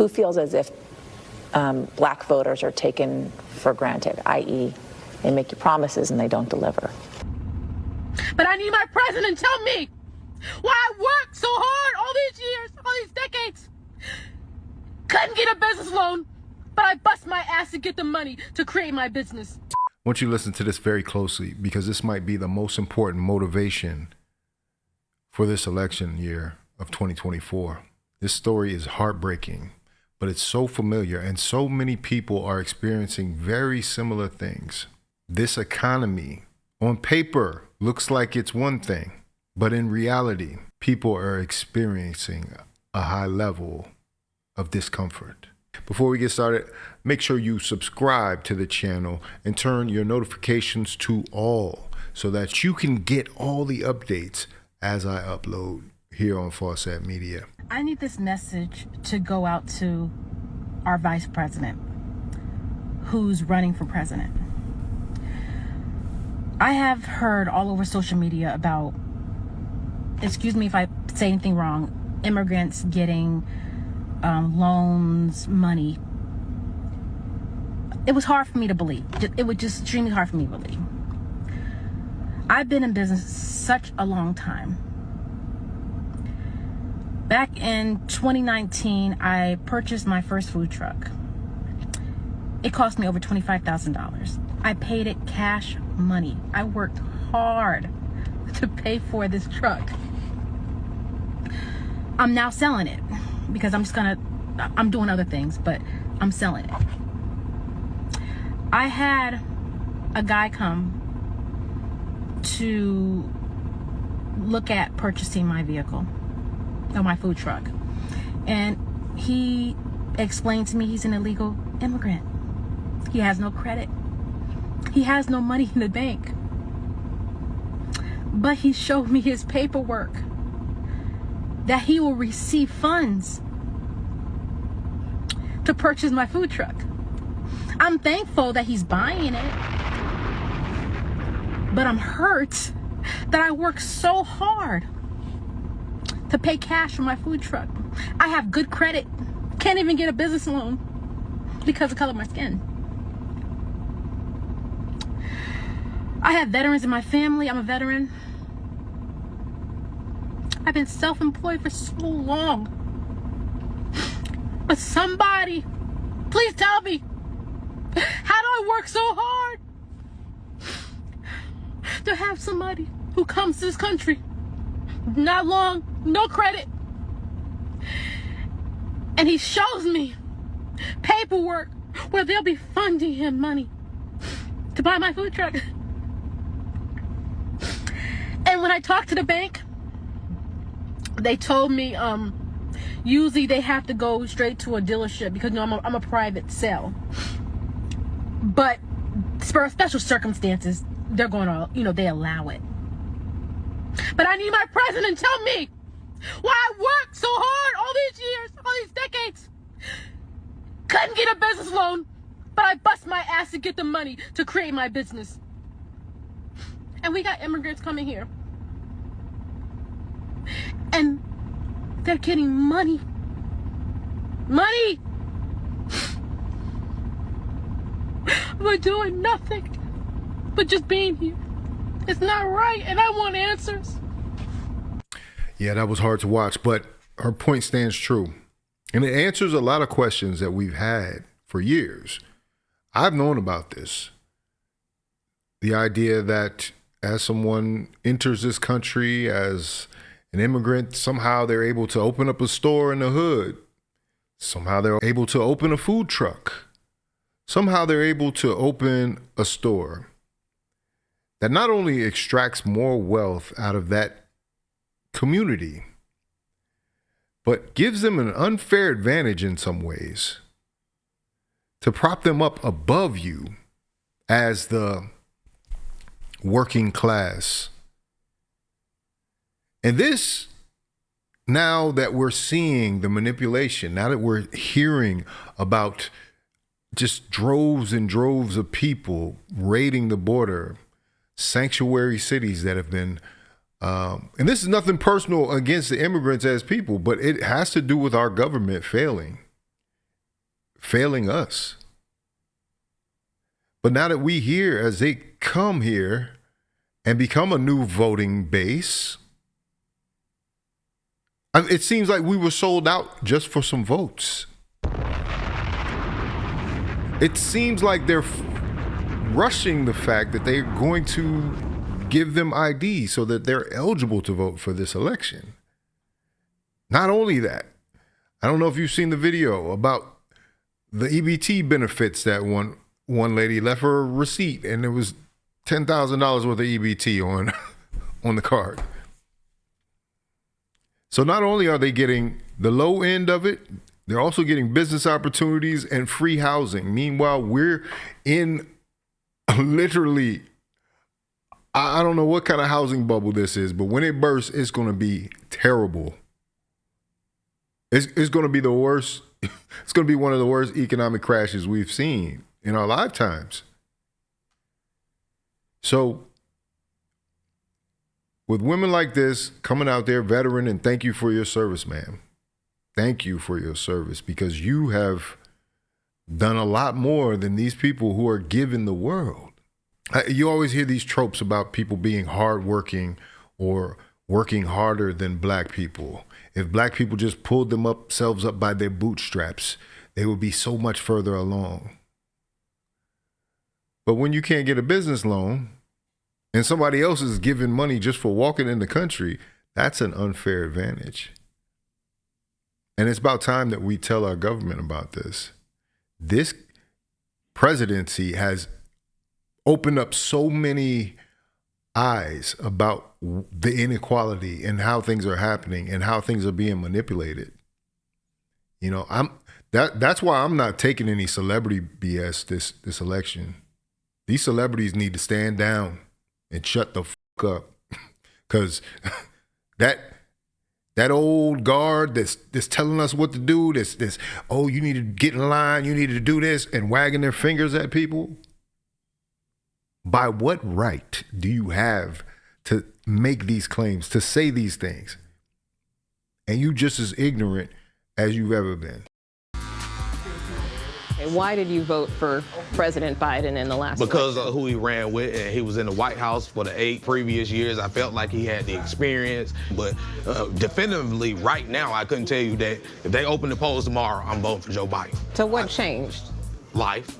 who feels as if black voters are taken for granted, i.e., they make you promises and they don't deliver. But I need my president to tell me why I worked so hard all these years, all these decades. Couldn't get a business loan, but I bust my ass to get the money to create my business. I want you to listen to this very closely, because this might be the most important motivation for this election year of 2024. This story is heartbreaking, but it's so familiar, and so many people are experiencing very similar things. This economy, on paper, looks like it's one thing, but in reality, people are experiencing a high level of discomfort. Before we get started, make sure you subscribe to the channel and turn your notifications to all so that you can get all the updates as I upload here on Faucette Media. I need this message to go out to our vice president who's running for president. I have heard all over social media about, excuse me if I say anything wrong, immigrants getting loans, money. It was hard for me to believe. It was just extremely hard for me to believe. I've been in business such a long time. Back in 2019, I purchased my first food truck. It cost me over $25,000. I paid it cash money. I worked hard to pay for this truck. I'm now selling it because I'm doing other things, but I'm selling it. I had a guy come to look at purchasing my vehicle, or my food truck, and he explained to me he's an illegal immigrant. He has no credit. He has no money in the bank. But he showed me his paperwork that he will receive funds to purchase my food truck. I'm thankful that he's buying it, but I'm hurt that I worked so hard to pay cash for my food truck. I have good credit, can't even get a business loan because of the color of my skin. I have veterans in my family. I'm a veteran. I've been self-employed for so long. But somebody, please tell me, how do I work so hard to have somebody who comes to this country, not long, no credit, and he shows me paperwork where they'll be funding him money to buy my food truck. And when I talked to the bank, they told me usually they have to go straight to a dealership because I'm a private sale. But for special circumstances, they're going to, they allow it. But I need my president to tell me why I worked so hard all these years, all these decades. Couldn't get a business loan, but I bust my ass to get the money to create my business. And we got immigrants coming here. And they're getting money. Money! We're doing nothing but just being here. It's not right, and I want answers. Yeah, that was hard to watch, but her point stands true. And it answers a lot of questions that we've had for years. I've known about this. The idea that as someone enters this country as an immigrant, somehow they're able to open up a store in the hood. Somehow they're able to open a food truck. Somehow they're able to open a store that not only extracts more wealth out of that community, but gives them an unfair advantage in some ways to prop them up above you as the working class. And this, now that we're seeing the manipulation, now that we're hearing about just droves and droves of people raiding the border, sanctuary cities that have been, and this is nothing personal against the immigrants as people, but it has to do with our government failing. failing us. But now that we hear, as they come here and become a new voting base, it seems like we were sold out just for some votes. It seems like they're rushing the fact that they're going to give them ID so that they're eligible to vote for this election. Not only that, I don't know if you've seen the video about the EBT benefits that one lady left her a receipt, and there was $10,000 worth of EBT on the card. So not only are they getting the low end of it, they're also getting business opportunities and free housing. Meanwhile, we're in literally, I don't know what kind of housing bubble this is, but when it bursts, it's going to be terrible. It's going to be the worst. It's going to be one of the worst economic crashes we've seen in our lifetimes. So with women like this coming out there, veteran, and thank you for your service, ma'am. Thank you for your service, because you have done a lot more than these people who are given the world. You always hear these tropes about people being hardworking or working harder than black people. If black people just pulled themselves up by their bootstraps, they would be so much further along. But when you can't get a business loan and somebody else is giving money just for walking in the country, that's an unfair advantage. And it's about time that we tell our government about this. This presidency has opened up so many eyes about the inequality and how things are happening and how things are being manipulated. You know, that's why I'm not taking any celebrity BS this election. These celebrities need to stand down and shut the fuck up, because that old guard that's telling us what to do, this oh, you need to get in line, you need to do this, and wagging their fingers at people. By what right do you have to make these claims, to say these things? And you just as ignorant as you've ever been. Why did you vote for President Biden in the last Because election? of who he ran with, and he was in the White House for the 8 previous years. I felt like he had the experience, but definitively right now, I couldn't tell you that if they open the polls tomorrow, I'm voting for Joe Biden. So what changed? Life,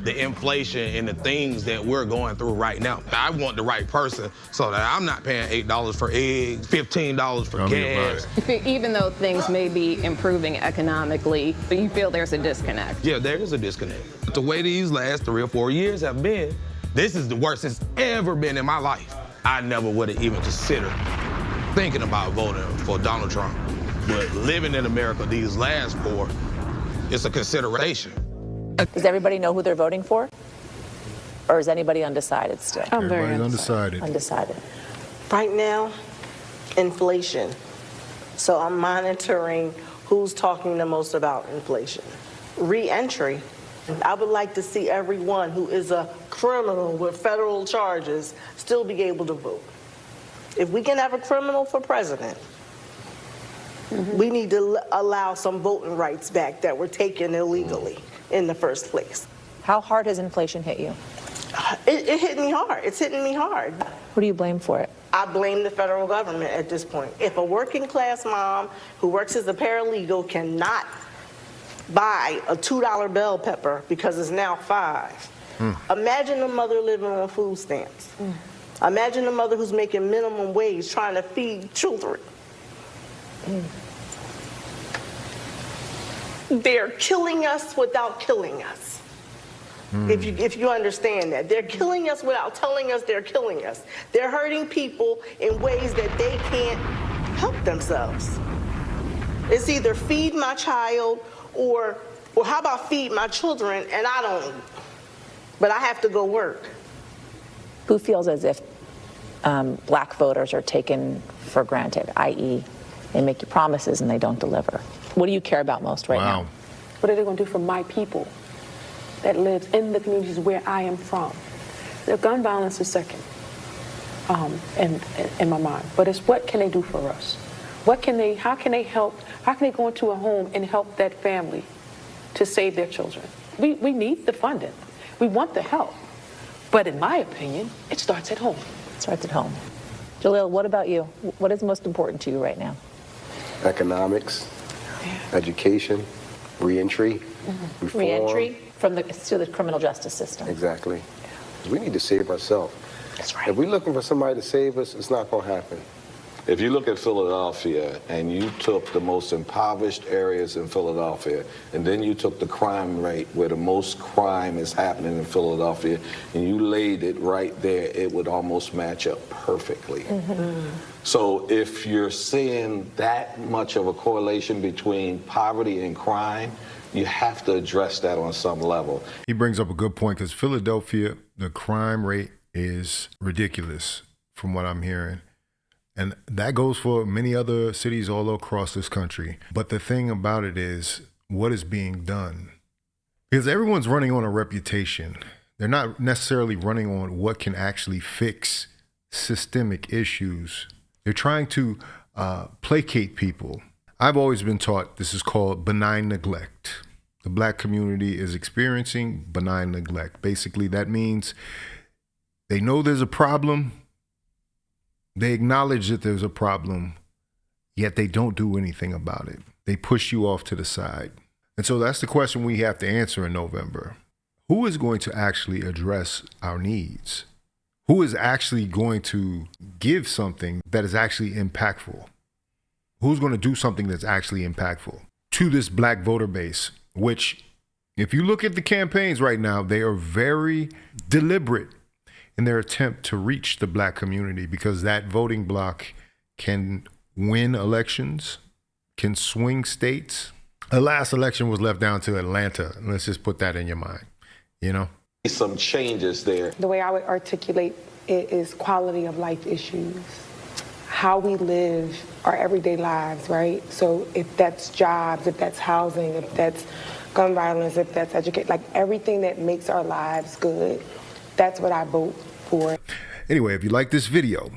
the inflation, and the things that we're going through right now. I want the right person so that I'm not paying $8 for eggs, $15 for gas. Even though things may be improving economically, but you feel there's a disconnect. Yeah, there is a disconnect. The way these last 3 or 4 years have been, this is the worst it's ever been in my life. I never would have even considered thinking about voting for Donald Trump. But living in America these last 4, it's a consideration. Does everybody know who they're voting for? Or is anybody undecided still? I'm very Everybody's undecided. Undecided. Right now, inflation. So I'm monitoring who's talking the most about inflation. Re-entry. I would like to see everyone who is a criminal with federal charges still be able to vote. If we can have a criminal for president, we need to allow some voting rights back that were taken illegally in the first place. How hard has inflation hit you? It hit me hard. It's hitting me hard. Who do you blame for it? I blame the federal government at this point. If a working class mom who works as a paralegal cannot buy a $2 bell pepper because it's now $5, imagine a mother living on food stamps. Imagine a mother who's making minimum wage trying to feed children. They're killing us without killing us. If you understand that. They're killing us without telling us they're killing us. They're hurting people in ways that they can't help themselves. It's either feed my child or how about feed my children and I don't eat, but I have to go work. Who feels as if black voters are taken for granted, i.e., they make you promises and they don't deliver? What do you care about most right now? What are they going to do for my people that live in the communities where I am from? The gun violence is second in my mind, but it's what can they do for us? How can they help? How can they go into a home and help that family to save their children. We need the funding. We want the help. But in my opinion, it starts at home. Starts at home. Jalil, what about you? What is most important to you right now? Economics, education, reentry, reform. Reentry to the criminal justice system. Exactly. We need to save ourselves. That's right. If we're looking for somebody to save us, it's not going to happen. If you look at Philadelphia and you took the most impoverished areas in Philadelphia and then you took the crime rate where the most crime is happening in Philadelphia and you laid it right there, it would almost match up perfectly. So if you're seeing that much of a correlation between poverty and crime, you have to address that on some level. He brings up a good point because Philadelphia, the crime rate is ridiculous from what I'm hearing. And that goes for many other cities all across this country. But the thing about it is what is being done. Because everyone's running on a reputation. They're not necessarily running on what can actually fix systemic issues. They're trying to placate people. I've always been taught this is called benign neglect. The Black community is experiencing benign neglect. Basically, that means they know there's a problem. They acknowledge that there's a problem, yet they don't do anything about it. They push you off to the side. And so that's the question we have to answer in November. Who is going to actually address our needs? Who is actually going to give something that is actually impactful? Who's going to do something that's actually impactful to this Black voter base, which, if you look at the campaigns right now, they are very deliberate in their attempt to reach the Black community because that voting bloc can win elections, can swing states. The last election was left down to Atlanta. Let's just put that in your mind, you know? Some changes there. The way I would articulate it is quality of life issues, how we live our everyday lives, right? So if that's jobs, if that's housing, if that's gun violence, if that's education, like everything that makes our lives good, that's what I vote for. Anyway, if you like this video,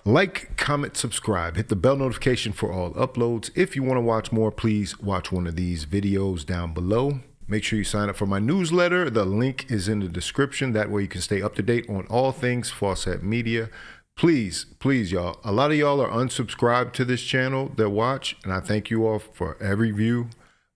like, comment, subscribe, hit the bell notification for all uploads. If you want to watch more, please watch one of these videos down below. Make sure you sign up for my newsletter. The link is in the description. That way you can stay up to date on all things Faucette Media. Please, y'all. A lot of y'all are unsubscribed to this channel that watch, and I thank you all for every view.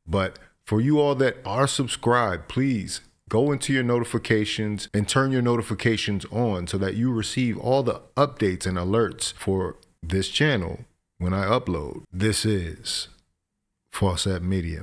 But for you all that are subscribed, please go into your notifications and turn your notifications on so that you receive all the updates and alerts for this channel when I upload. This is Faucette Media.